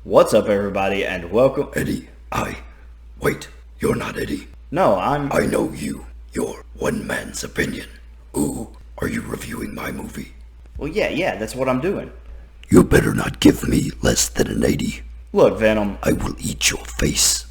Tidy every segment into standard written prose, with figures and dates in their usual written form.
What's up, everybody, and welcome. Eddie, wait, you're not Eddie. No, I'm. I know you. You're One Man's Opinion. Ooh, are you reviewing my movie? Well, yeah, that's what I'm doing. You better not give me less than an 80. Look, Venom. I will eat your face.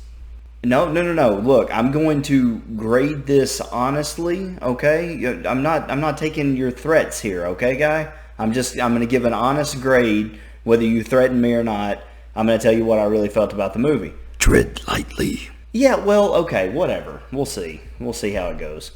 No. Look, I'm going to grade this honestly, okay? I'm not taking your threats here, okay, guy? I'm going to give an honest grade, whether you threaten me or not. I'm going to tell you what I really felt about the movie. Tread lightly. Yeah, well, okay, whatever. We'll see. We'll see how it goes.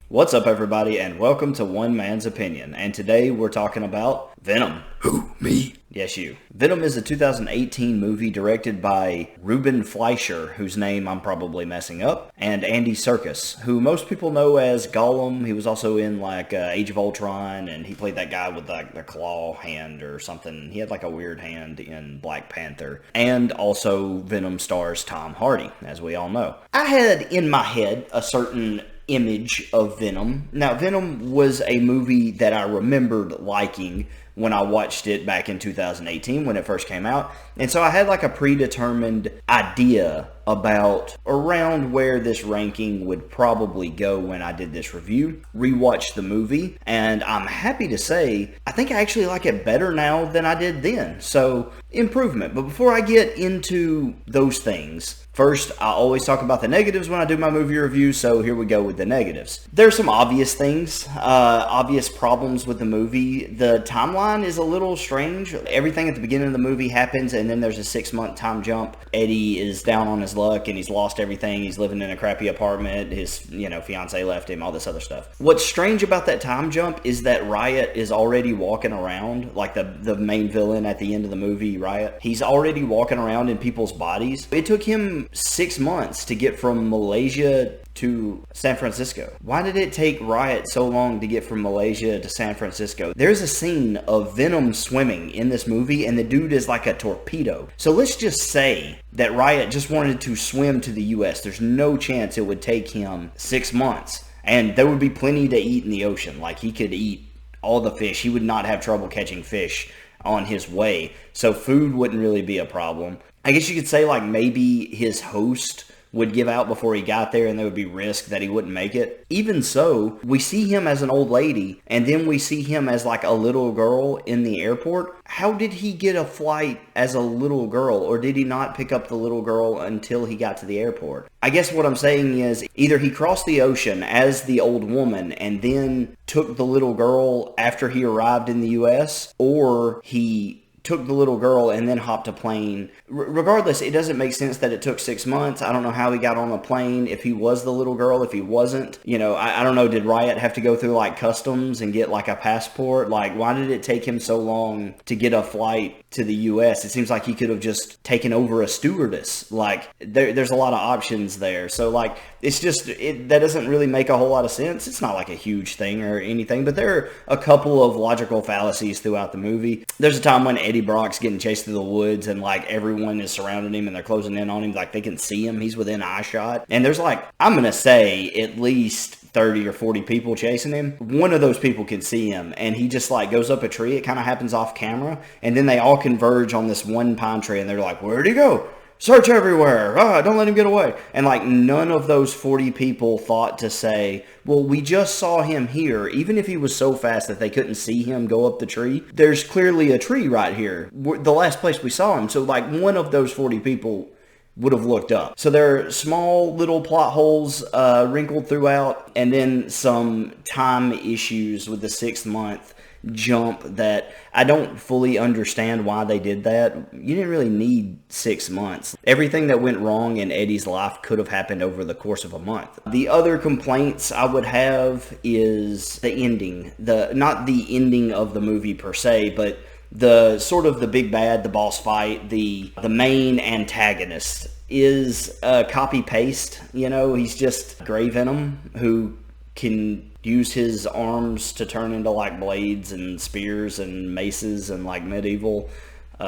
What's up, everybody, and welcome to One Man's Opinion. And today we're talking about Venom. Who, me? Yes, you. Venom is a 2018 movie directed by Ruben Fleischer, whose name I'm probably messing up, and Andy Serkis, who most people know as Gollum. He was also in Age of Ultron, and he played that guy with the claw hand or something. He had a weird hand in Black Panther. And also Venom stars Tom Hardy, as we all know. I had in my head a certain image of Venom. Now, Venom was a movie that I remembered liking when I watched it back in 2018 when it first came out. And so I had a predetermined idea about around where this ranking would probably go when I did this review. Rewatched the movie, and I'm happy to say I think I actually like it better now than I did then. So, improvement. But before I get into those things, first, I always talk about the negatives when I do my movie reviews, so here we go with the negatives. There's some obvious things, obvious problems with the movie. The timeline is a little strange. Everything at the beginning of the movie happens, and then there's a 6-month time jump. Eddie is down on his luck, and he's lost everything. He's living in a crappy apartment. His, fiance left him, all this other stuff. What's strange about that time jump is that Riot is already walking around, like the main villain at the end of the movie, Riot. He's already walking around in people's bodies. It took him 6 months to get from Malaysia to San Francisco. Why did it take Riot so long to get from Malaysia to San Francisco? There's a scene of Venom swimming in this movie, and the dude is like a torpedo. So let's just say that Riot just wanted to swim to the US. There's no chance it would take him 6 months. And there would be plenty to eat in the ocean. He could eat all the fish. He would not have trouble catching fish on his way. So food wouldn't really be a problem. I guess you could say maybe his host would give out before he got there and there would be risk that he wouldn't make it. Even so, we see him as an old lady, and then we see him as a little girl in the airport. How did he get a flight as a little girl, or did he not pick up the little girl until he got to the airport? I guess what I'm saying is either he crossed the ocean as the old woman and then took the little girl after he arrived in the US, or he took the little girl and then hopped a plane. Regardless, it doesn't make sense that it took 6 months. I don't know how he got on a plane, if he was the little girl, if he wasn't. I don't know, did Riot have to go through customs and get a passport? Why did it take him so long to get a flight to the US? It seems like he could have just taken over a stewardess. There's a lot of options there. So it's just, that doesn't really make a whole lot of sense. It's not a huge thing or anything, but there are a couple of logical fallacies throughout the movie. There's a time when Eddie Brock's getting chased through the woods and everyone is surrounding him and they're closing in on him, they can see him, he's within eye shot, and there's I'm gonna say at least 30 or 40 people chasing him. One of those people can see him, and he just goes up a tree. It kind of happens off camera, and then they all converge on this one pine tree, and they're where'd he go? Search everywhere. Don't let him get away. And none of those 40 people thought to say, well, we just saw him here. Even if he was so fast that they couldn't see him go up the tree, there's clearly a tree right here. The last place we saw him. So one of those 40 people would have looked up. So there are small little plot holes wrinkled throughout, and then some time issues with the 6th month jump that I don't fully understand why they did that. You didn't really need 6 months. Everything that went wrong in Eddie's life could have happened over the course of a month. The other complaints I would have is the ending. Not the ending of the movie per se, but the sort of the big bad, the boss fight, the main antagonist is copy-paste. He's just Grey Venom who can use his arms to turn into blades and spears and maces and medieval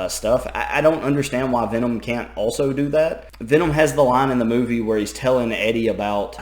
stuff. I don't understand why Venom can't also do that. Venom has the line in the movie where he's telling Eddie about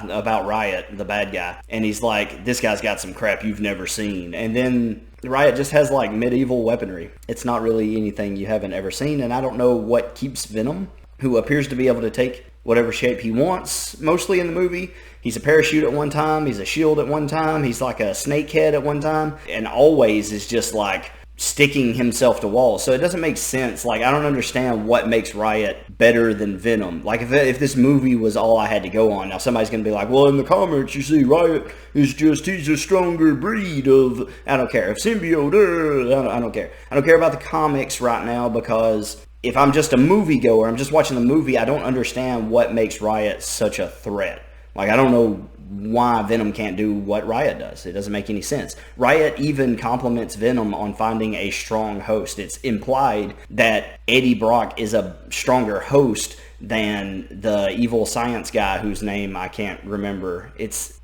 Riot, the bad guy, and he's like, this guy's got some crap you've never seen. And then Riot just has like medieval weaponry. It's not really anything you haven't ever seen, and I don't know what keeps Venom, who appears to be able to take whatever shape he wants, mostly in the movie. He's a parachute at one time, he's a shield at one time, he's like a snake head at one time, and always is just like sticking himself to walls. So it doesn't make sense. Like, I don't understand what makes Riot better than Venom. Like, if this movie was all I had to go on, now somebody's going to be like, well, in the comics, you see, Riot is just, he's a stronger breed of, I don't care, of symbiote, I don't care. I don't care about the comics right now, because if I'm just a moviegoer, I'm just watching the movie, I don't understand what makes Riot such a threat. Like, I don't know why Venom can't do what Riot does. It doesn't make any sense. Riot even compliments Venom on finding a strong host. It's implied that Eddie Brock is a stronger host than the evil science guy whose name I can't remember. It's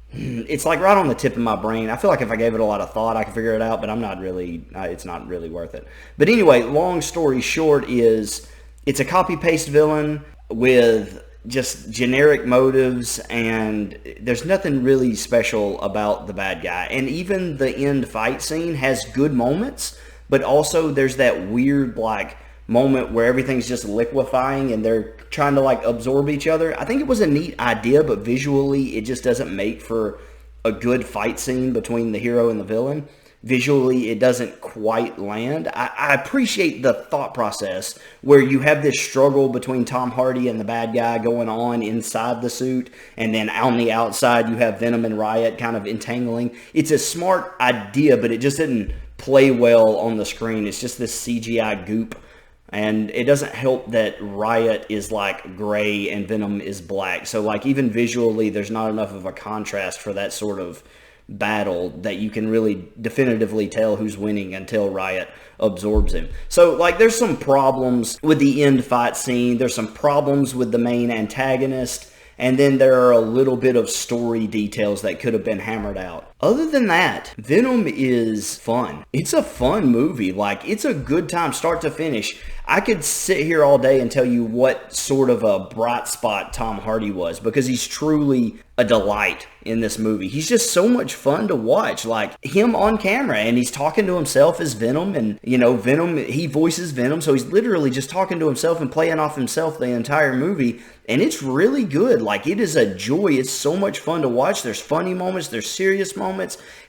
like right on the tip of my brain. I feel like if I gave it a lot of thought, I could figure it out, but I'm not really, it's not really worth it. But anyway, long story short is, it's a copy-paste villain with just generic motives, and there's nothing really special about the bad guy. And even the end fight scene has good moments, but also there's that weird like moment where everything's just liquefying and they're trying to like absorb each other. I think it was a neat idea, but visually it just doesn't make for a good fight scene between the hero and the villain. Visually, it doesn't quite land. I appreciate the thought process where you have this struggle between Tom Hardy and the bad guy going on inside the suit, and then on the outside you have Venom and Riot kind of entangling. It's a smart idea, but it just didn't play well on the screen. It's just this CGI goop, and it doesn't help that Riot is like gray and Venom is black. So like even visually, there's not enough of a contrast for that sort of battle that you can really definitively tell who's winning until Riot absorbs him. So like there's some problems with the end fight scene, there's some problems with the main antagonist, and then there are a little bit of story details that could have been hammered out. Other than that, Venom is fun. It's a fun movie. Like, it's a good time start to finish. I could sit here all day and tell you what sort of a bright spot Tom Hardy was, because he's truly a delight in this movie. He's just so much fun to watch, like him on camera, and he's talking to himself as Venom, and you know, Venom, he voices Venom, so he's literally just talking to himself and playing off himself the entire movie, and it's really good. Like, it is a joy. It's so much fun to watch. There's funny moments, there's serious moments.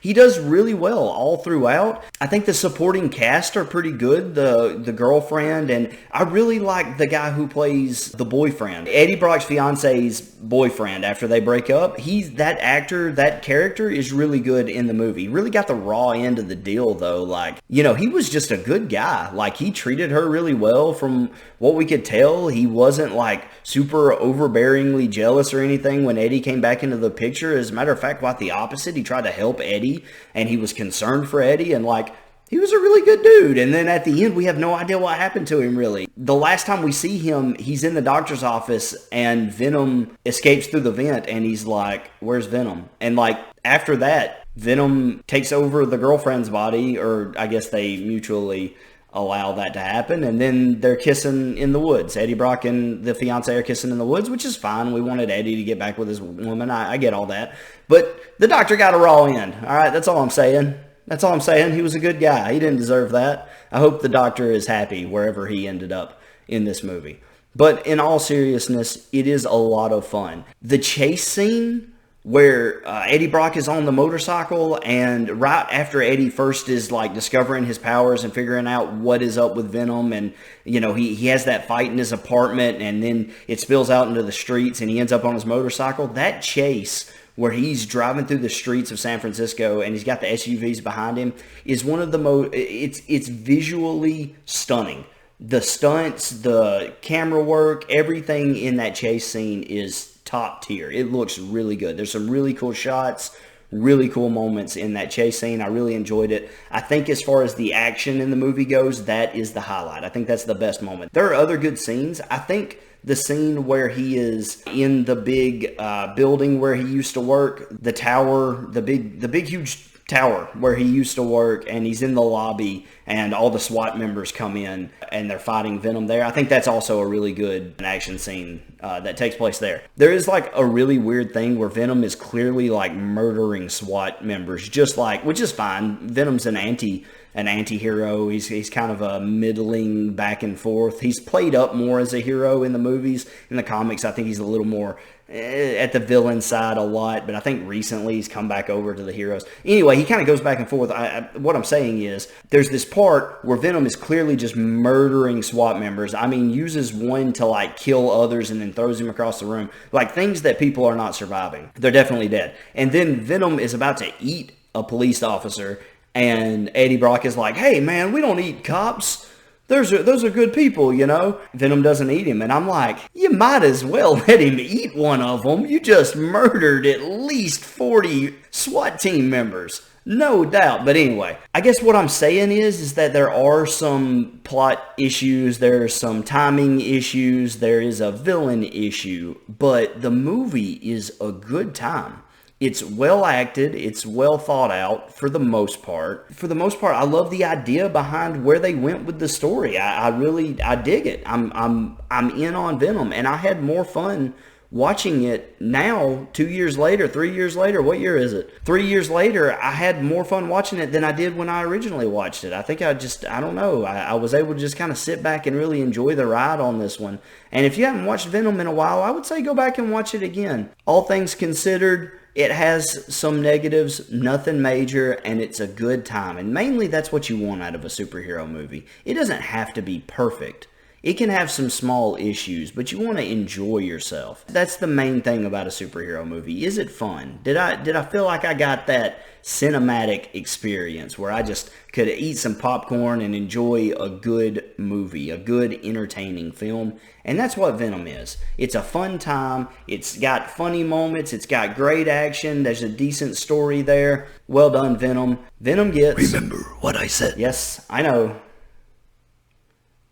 He does really well all throughout. I think the supporting cast are pretty good, the girlfriend, and I really like the guy who plays the boyfriend, Eddie Brock's fiance's boyfriend after they break up. He's that actor, that character is really good in the movie. He really got the raw end of the deal though. Like, you know, he was just a good guy. Like, he treated her really well from what we could tell. He wasn't like super overbearingly jealous or anything when Eddie came back into the picture. As a matter of fact, quite the opposite. He tried to help Eddie, and he was concerned for Eddie, and like, he was a really good dude. And then at the end, we have no idea what happened to him, really. The last time we see him, he's in the doctor's office, and Venom escapes through the vent, and he's like, where's Venom? And like, after that, Venom takes over the girlfriend's body, or I guess they mutually allow that to happen, and then they're kissing in the woods. Eddie Brock and the fiance are kissing in the woods, which is fine. We wanted Eddie to get back with his woman. I get all that. But the doctor got a raw end. All right, that's all I'm saying. That's all I'm saying. He was a good guy. He didn't deserve that. I hope the doctor is happy wherever he ended up in this movie. But in all seriousness, it is a lot of fun. The chase scene where Eddie Brock is on the motorcycle, and right after Eddie first is like discovering his powers and figuring out what is up with Venom, and you know, he has that fight in his apartment, and then it spills out into the streets and he ends up on his motorcycle. That chase where he's driving through the streets of San Francisco and he's got the SUVs behind him is one of the most, it's visually stunning. The stunts, the camera work, everything in that chase scene is top tier. It looks really good. There's some really cool shots, really cool moments in that chase scene. I really enjoyed it. I think as far as the action in the movie goes, that is the highlight. I think that's the best moment. There are other good scenes. I think the scene where he is in the big building where he used to work, the tower, the big huge tower where he used to work, and he's in the lobby and all the SWAT members come in and they're fighting Venom there. I think that's also a really good action scene that takes place there. There is like a really weird thing where Venom is clearly like murdering SWAT members, just like, which is fine. Venom's an anti-hero. He's kind of a middling back and forth. He's played up more as a hero in the movies. In the comics, I think he's a little more at the villain side a lot, but I think recently he's come back over to the heroes. Anyway, he kind of goes back and forth. What I'm saying is there's this part where Venom is clearly just murdering SWAT members. I mean, uses one to like kill others and then throws him across the room. Like things that people are not surviving. They're definitely dead. And then Venom is about to eat a police officer, and Eddie Brock is like, hey man, we don't eat cops. Those are good people, you know? Venom doesn't eat him, and I'm like, you might as well let him eat one of them. You just murdered at least 40 SWAT team members. No doubt. But anyway, I guess what I'm saying is that there are some plot issues, there's some timing issues, there is a villain issue, but the movie is a good time. It's well acted, it's well thought out for the most part. For the most part, I love the idea behind where they went with the story. I dig it. I'm in on Venom, and I had more fun watching it now, 2 years later, 3 years later. What year is it? 3 years later, I had more fun watching it than I did when I originally watched it. I think I don't know. I was able to just kind of sit back and really enjoy the ride on this one. And if you haven't watched Venom in a while, I would say go back and watch it again. All things considered, it has some negatives, nothing major, and it's a good time. And mainly that's what you want out of a superhero movie. It doesn't have to be perfect. It can have some small issues, but you want to enjoy yourself. That's the main thing about a superhero movie. Is it fun? Did I feel like I got that cinematic experience where I just could eat some popcorn and enjoy a good movie, a good entertaining film? And that's what Venom is. It's a fun time. It's got funny moments. It's got great action. There's a decent story there. Well done, Venom. Venom gets... Remember what I said. Yes, I know.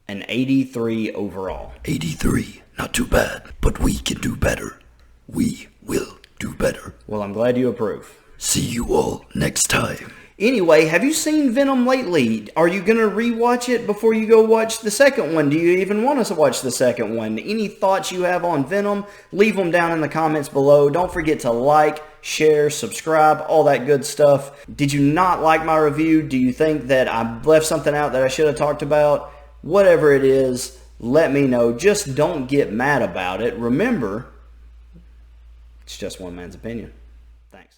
An 83 overall. 83. Not too bad. But we can do better. We will do better. Well, I'm glad you approve. See you all next time. Anyway, have you seen Venom lately? Are you going to rewatch it before you go watch the second one? Do you even want us to watch the second one? Any thoughts you have on Venom? Leave them down in the comments below. Don't forget to like, share, subscribe, all that good stuff. Did you not like my review? Do you think that I left something out that I should have talked about? Whatever it is, let me know. Just don't get mad about it. Remember, it's just one man's opinion. Thanks.